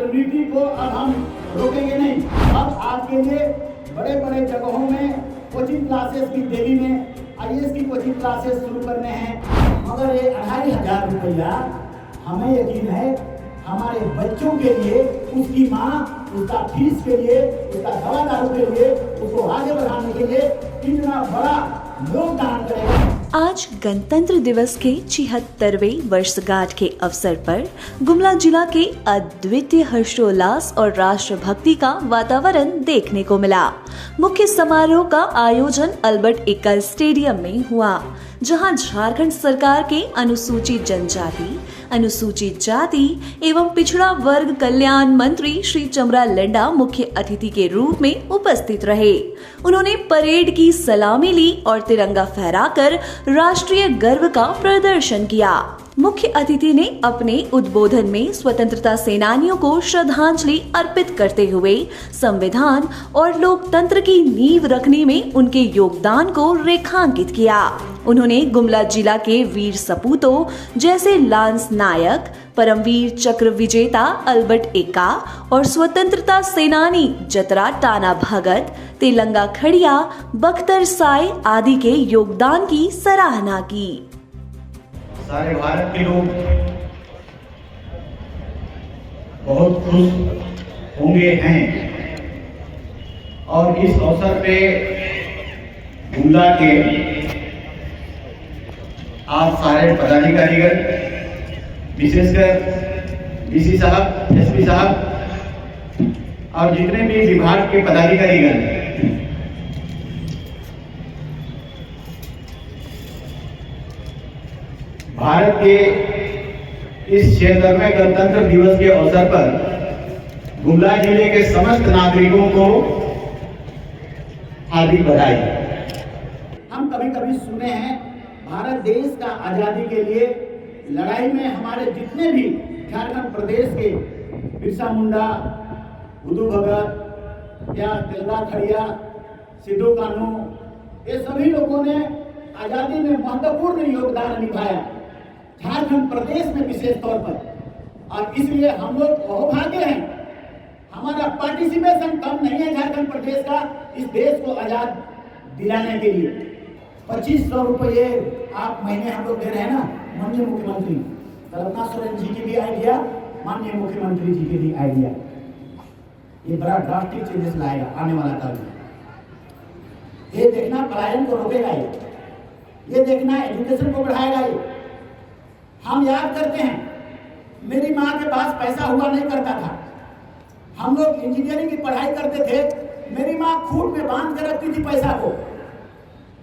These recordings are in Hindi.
छात्रवृत्ति को अब हम रोकेंगे नहीं। अब आज के लिए बड़े बड़े जगहों में कोचिंग क्लासेस भी दिल्ली में IAS की कोचिंग क्लासेस शुरू करने हैं, मगर ये 2500 रुपया हमें यकीन है हमारे बच्चों के लिए, उसकी माँ, उसका फीस के लिए, उसका दवा दारू के लिए, उसको आगे बढ़ाने के लिए कितना बड़ा योगदान करेगा। आज गणतंत्र दिवस के 76वें वर्षगांठ के अवसर पर गुमला जिला के अद्वितीय हर्षोल्लास और राष्ट्रभक्ति का वातावरण देखने को मिला। मुख्य समारोह का आयोजन अल्बर्ट एक्का स्टेडियम में हुआ, जहां झारखंड सरकार के अनुसूचित जनजाति, अनुसूचित जाति एवं पिछड़ा वर्ग कल्याण मंत्री श्री चमरा लंडा मुख्य अतिथि के रूप में उपस्थित रहे। उन्होंने परेड की सलामी ली और तिरंगा फहराकर राष्ट्रीय गर्व का प्रदर्शन किया। मुख्य अतिथि ने अपने उद्बोधन में स्वतंत्रता सेनानियों को श्रद्धांजलि अर्पित करते हुए संविधान और लोकतंत्र की नींव रखने में उनके योगदान को रेखांकित किया। उन्होंने गुमला जिला के वीर सपूतों जैसे लांस नायक, परमवीर चक्र विजेता अल्बर्ट एक्का और स्वतंत्रता सेनानी जतरा टाना भगत, तेलंगा खड़िया, बख्तर साय आदि के योगदान की सराहना की। सारे भारत के लोग बहुत खुश होंगे हैं और इस अवसर पे गुमला के आप सारे पदाधिकारीगण, विशेषकर डीसी साहब, एसपी साहब और जितने भी विभाग के पदाधिकारीगण भारत के इस 76वें गणतंत्र दिवस के अवसर पर गुमला जिले के समस्त नागरिकों को हार्दिक बधाई। हम कभी कभी सुने हैं भारत देश का आजादी के लिए लड़ाई में हमारे जितने भी झारखंड प्रदेश के बिरसा मुंडा, बुद्धू भगत या तेलंगा खड़िया, सिद्धू कानू, ये सभी लोगों ने आजादी में महत्वपूर्ण योगदान निभाया, झारखंड प्रदेश में विशेष तौर पर। और इसलिए हम लोग अहोभाग्य हैं, हमारा पार्टिसिपेशन कम नहीं है झारखंड प्रदेश का इस देश को आजाद दिलाने के लिए। 2500 रुपये आप महीने हम लोग दे रहे हैं ना, माननीय मुख्यमंत्री कल्पना सोरेन जी की भी आइडिया, माननीय मुख्यमंत्री जी की भी आइडिया, ये बड़ा ड्रास्टिक चेंजेस लाएगा आने वाला काल में। ये देखना पलायन को रोकेगा, ये देखना एजुकेशन को बढ़ाएगा। ये हम याद करते हैं, मेरी माँ के पास पैसा हुआ नहीं करता था, हम लोग इंजीनियरिंग की पढ़ाई करते थे, मेरी माँ खूट में बांध कर रखती थी पैसा को।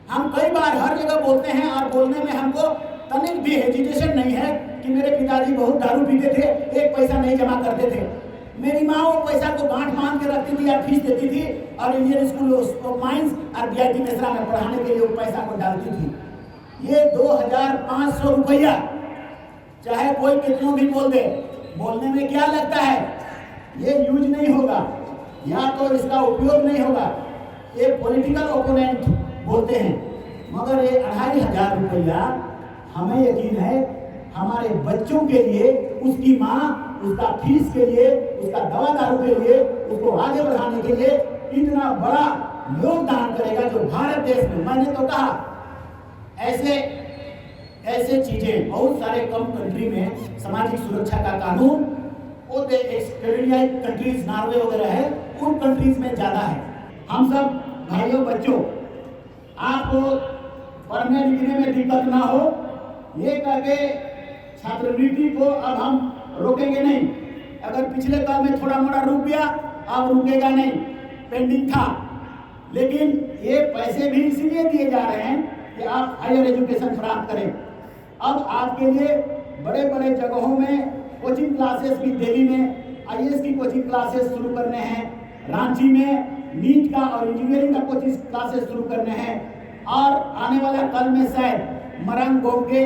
हम कई बार हर जगह बोलते हैं और बोलने में हमको तनिक भी हेजिटेशन नहीं है कि मेरे पिताजी बहुत दारू पीते थे, एक पैसा नहीं जमा करते थे। मेरी माँ वो पैसा को बांध के रखती थी या फीस देती थी और इंजीनियरिंग स्कूल ऑफ माइंस और BIT मेसरा में पढ़ाने के लिए वो पैसा को डालती थी। ये 2500 रुपया, चाहे कोई कितना भी बोल दे, बोलने में क्या लगता है, ये यूज नहीं होगा या तो इसका उपयोग नहीं होगा, ये पॉलिटिकल ओपोनेंट बोलते हैं, मगर ये 2500 रुपया हमें यकीन है हमारे बच्चों के लिए, उसकी माँ, उसका फीस के लिए, उसका दवा दारू के लिए, उसको आगे बढ़ाने के लिए इतना बड़ा योगदान करेगा जो भारत देश में। मैंने तो कहा ऐसे चीजें बहुत सारे कम कंट्री में सामाजिक सुरक्षा का कानून, वो स्कैंडिनेवियन कंट्रीज, नॉर्वे वगैरह है, उन कंट्रीज में ज्यादा है। हम सब भाइयों बच्चों, आपको पढ़ने लिखने में दिक्कत ना हो, ये करके छात्रवृत्ति को अब हम रोकेंगे नहीं। अगर पिछले काल में थोड़ा मोड़ा रुक गया, अब रुकेगा नहीं, पेंडिंग था, लेकिन ये पैसे भी इसीलिए दिए जा रहे हैं कि आप हायर एजुकेशन प्राप्त करें। अब आपके लिए बड़े बड़े जगहों में कोचिंग क्लासेस भी दिल्ली में IAS की कोचिंग क्लासेस शुरू करने हैं, रांची में नीट का और इंजीनियरिंग का कोचिंग क्लासेस शुरू करने हैं, और आने वाला कल में शायद मरंग गोम के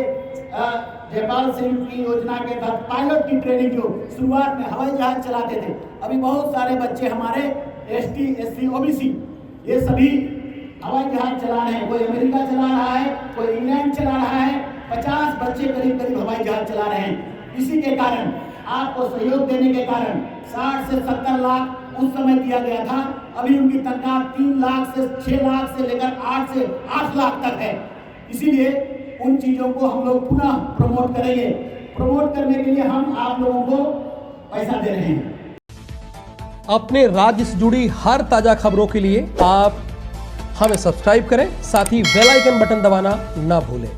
जयपाल सिंह की योजना के तहत पायलट की ट्रेनिंग, जो शुरुआत में हवाई जहाज चलाते थे, अभी बहुत सारे बच्चे हमारे ST SC OBC ये सभी हवाई जहाज चला रहे हैं। कोई अमेरिका चला रहा है, कोई इंग्लैंड चला रहा है, 50 बच्चे करीब हवाई जहाज चला रहे हैं। इसी के कारण आपको सहयोग देने के कारण 60 से 70 लाख उस समय दिया गया था। अभी उनकी तनख्वाह 3 लाख से 6 लाख से लेकर 8 से 8 लाख तक है। इसीलिए उन चीजों को हम लोग पुनः प्रमोट करेंगे। प्रमोट करने के लिए हम आप लोगों को पैसा दे रहे हैं। अपने राज्य से जुड़ी हर ताजा खबरों के लिए आप हमें सब्सक्राइब करें, साथ ही बेल आइकन बटन दबाना ना भूलें।